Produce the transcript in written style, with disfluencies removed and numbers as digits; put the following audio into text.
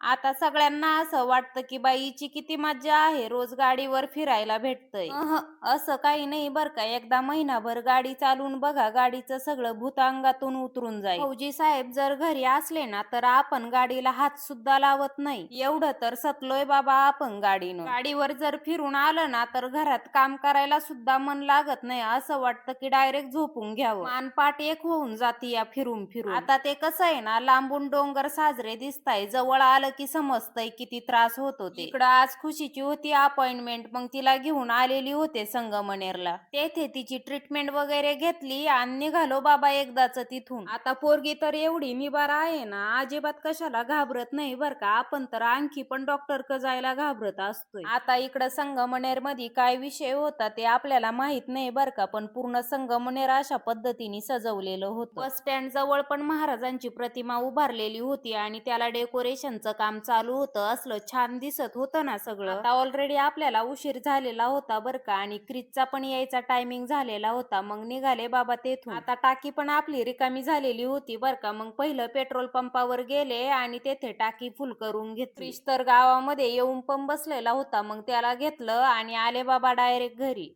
आता सगळ्यांना असं वाटतं, की बाईची किती मज्जा आहे, रोज गाडीवर फिरायला भेटतंय. असं काही नाही बरं का. एकदा महिनाभर गाडी चालवून बघा, गाडीचं सगळं भूत अंगातून उतरून जाईल. फौजी साहेब जर घरी असले ना, तर आपण गाडीला हात सुद्धा लावत नाही. एवढं तर सकलोय बाबा आपण गाडीनं. गाडीवर जर फिरून आलं ना, तर घरात काम करायला सुद्धा मन लागत नाही. असं वाटतं, की डायरेक्ट झोपून घ्यावं. मान पाठ एक होऊन जाती या फिरून फिरून. आता ते कसं आहे ना, लांबून डोंगर साजरे दिसताय, जवळ आलं की समजतंय किती त्रास होतो ते. इकडं आज खुशीची होती अपॉइंटमेंट, मग तिला घेऊन आलेली होते संगमनेरला. तेथे तिची ट्रीटमेंट वगैरे घेतली आणि निघालो बाबा एकदाच तिथून. आता पोरगी तर एवढी निबार आहे ना, अजिबात कशाला घाबरत नाही बर का. आपण तर आणखी पण डॉक्टर क जायला घाबरत असतोय. आता इकडं संगमनेर मध्ये काय विषय होता ते आपल्याला माहित नाही बर का, पण पूर्ण संगमनेर अशा पद्धतीने सजवलेलं होतं. बस स्टँड जवळ पण महाराजांची प्रतिमा उभारलेली होती आणि त्याला डेकोरेशनचं काम चालू होतं. असलं छान दिसत होतं ना सगळं. आता ऑलरेडी आपल्याला उशीर झालेला होता बर का आणि क्रिसचा पण यायचा टायमिंग झालेला होता. मग निघाले बाबा तेथून. आता टाकी पण आपली रिकामी झालेली होती बर का. मग पहिलं पेट्रोल पंपावर गेले आणि तेथे टाकी फुल करून घेतली. क्रिस तर गावामध्ये येऊन पण बसलेला होता. मग त्याला घेतलं आणि आले बाबा डायरेक्ट घरी.